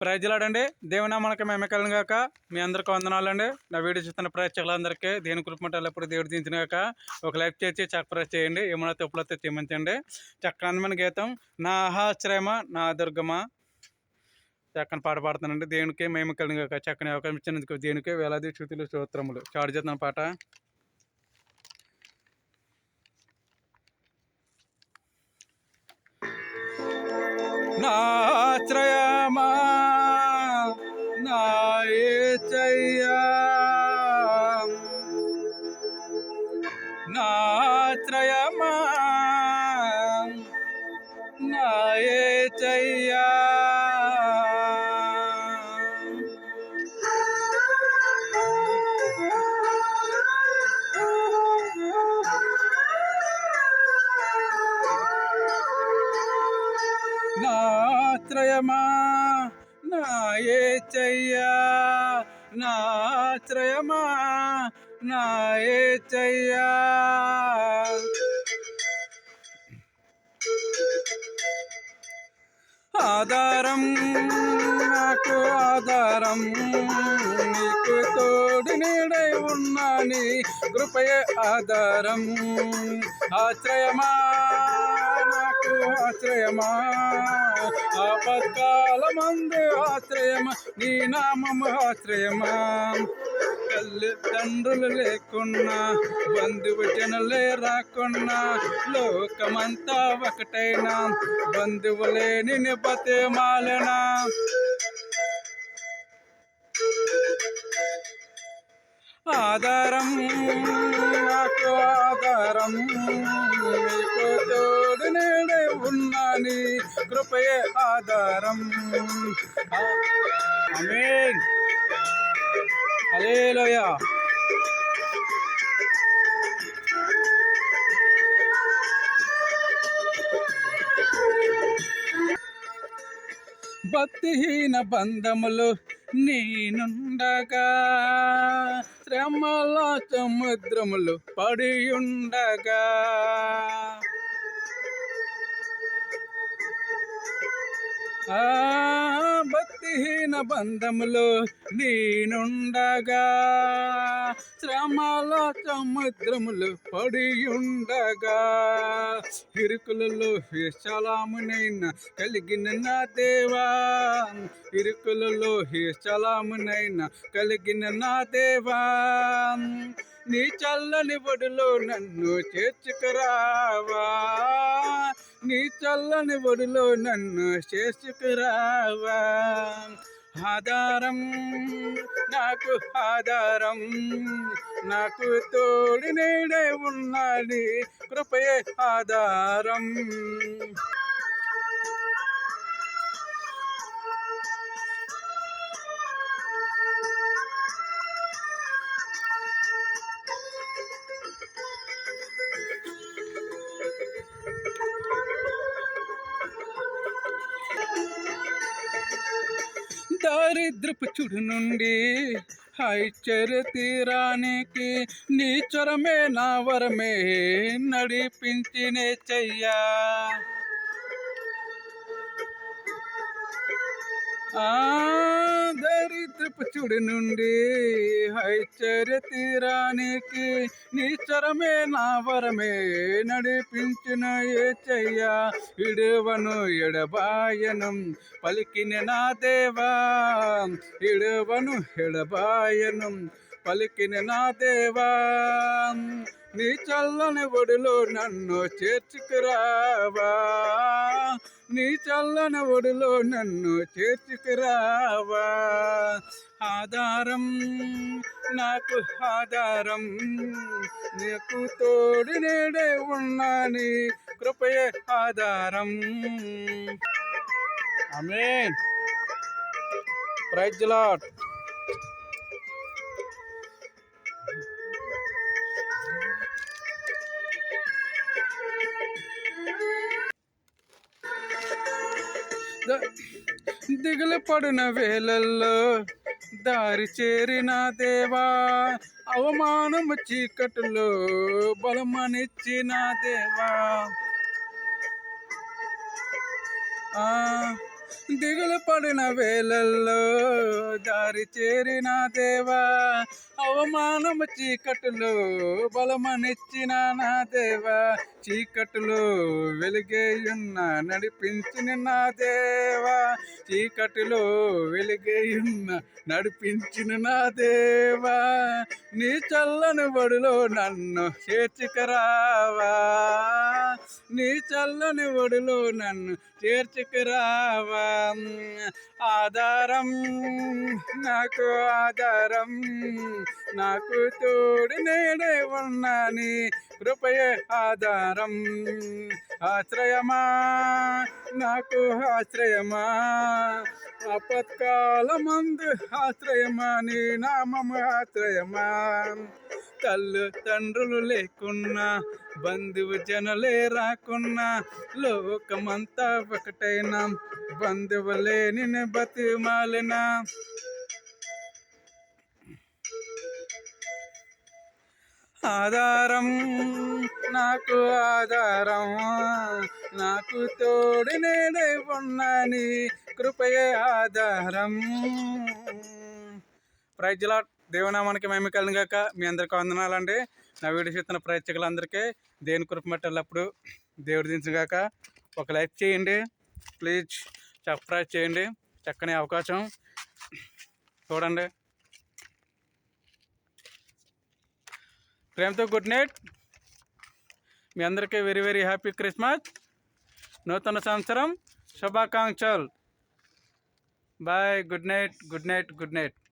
ప్రజలాడండి దేవునామానికి మేమకలను గాక. మీ అందరికీ వందనాలండి. నా వీడియో చూస్తున్న ప్రేక్షకులందరికీ దేని కృపమంటే ఎల్లప్పుడు దేవుడు దించిన గాక. ఒక లైక్ చేసి ప్రెస్ చేయండి. ఏమైనా తప్పులైతే క్షమించండి. చక్కని అందమైన గీతం నా ఆశ్రయమ నా దుర్గమ చక్కని పాట పాడుతానండి. దేవునికి మేము కలిగిన గాక. చక్కని అవకాశం ఇచ్చినందుకు దేనికి వేలాది స్తుతులు స్తోత్రములు. చాటు చేస్తున్న పాట నా ఆశ్రయమా నా యేసయ్యా, నా ఆశ్రయమా నా యేసయ్యా, నా ఆశ్రయమా నా యేసయ్యా, నా ఆశ్రయమా నా యేసయ్యా, ఆధారం నాకు ఆధారం నీకు తోడు నీడై ఉన్నాని కృపయే ఆధారం, ఆశ్రయమా నాకు ఆశ్రయమా ఆపత్కాలమందు ఆశ్రయమా నీ నామము ఆశ్రయమా, తల్లిదండ్రులు లేకున్నా బంధువు జనులే రాకున్నా లోకమంతా ఒకటైనా బంధువులే నిన్ను బతిమాలనా, ఆధారం నాకు ఆధారం నీకు తోడు నేడే ఉన్నాని కృపయే ఆధారం. ఆమేన్ హల్లెలూయా. భక్తిహీన బంధములు నేనుండగా శ్రమల సముద్రములు పడియుండగా, భక్తిహీన బంధములు నేనుండగా శ్రమల సముద్రములు పడియుండగా, ఇరుకులలో విశాలమునైనా కలిగిన నా దేవా, ఇరుకులలో విశాలమునైనా కలిగిన నా దేవా, నీ చల్లని ఒడిలో నన్ను చేర్చుకురావా, నీ చల్లని ఒడిలో నన్ను చేర్చుకురావా, ఆధారం నాకు ఆధారం నాకు తోడు నీడే ఉన్నాడు కృపయే ఆధారం. దారిద్రపు చుడు నుండి ఐశ్వర్య తీరానికి నీ చొరమే నా వరమే నడిపించినే చెయ్యా, దరిద్రపు చుడి నుండి ఐశ్వర్య తీరానికి నీ చరమే నా వరమే నడిపించిన యేసయ్యా, ఇడువను ఎడబాయను పలికిన నా దేవా, ఇడువను ఎడబాయను పలికిన నా దేవా, నీ చల్లని ఒడిలో నన్ను చేర్చుకురావా, నీ చల్లని ఒడిలో నన్ను చేర్చుకురావా, ఆధారం నాకు ఆధారం నీకు తోడు నేడే ఉన్నాని కృపయే ఆధారం. ఆమేన్ ప్రైజ్ ది లార్డ్. దిగులు పడిన వేళల్లో దారి చేరిన దేవా, అవమానము చీకటిలో బలమనిచ్చిన దేవా, దిగులు పడిన వేళల్లో దారి చేరిన దేవా, అవమానము చీకటిలో బలమనిచ్చిన నా దేవా, చీకటిలో వెలుగేయున్న నడిపించిన నా దేవా, చీకటిలో వెలుగేయున్న నడిపించిన నా దేవా, నీ చల్లని ఒడిలో నన్ను చేర్చుకురావా, నీ చల్లని ఒడిలో నన్ను చేర్చుకురావా, ఆధారం నాకు ఆధారం, నాకు తోడు నేడే ఉన్నా నీ కృపయే ఆధారం, ఆశ్రయమా నాకు ఆశ్రయమా, ఆపత్కాలమందు ఆశ్రయమా, నీ నామము ఆశ్రయమా, తల్లిదండ్రులు లేకున్నా బంధువు జనులే రాకున్నా లోకమంతా ఒకటైనా బంధువులే నిన్ను బతిమాలినా, ఆధారం నాకు ఆధారం, నాకు తోడు నేడే ఉన్నాని కృపయే ఆధారం. Praise lord. దేవునామానికి మహిమ కలుగును గాక. మీ అందరికీ వందనాలండి. నా వీడియో చూస్తున్న ప్రేక్షకులందరికీ దేవుని కృప మట్టెల్లప్పుడు దేవుడు దించుగాక. ఒక లైక్ చేయండి ప్లీజ్, సబ్స్క్రైబ్ చేయండి. చక్కని అవకాశం చూడండి. ప్రేమతో గుడ్ నైట్. మీ అందరికీ వెరీ వెరీ హ్యాపీ క్రిస్మస్, నూతన సంవత్సరం శుభాకాంక్షలు. Bye, good night, good night, good night.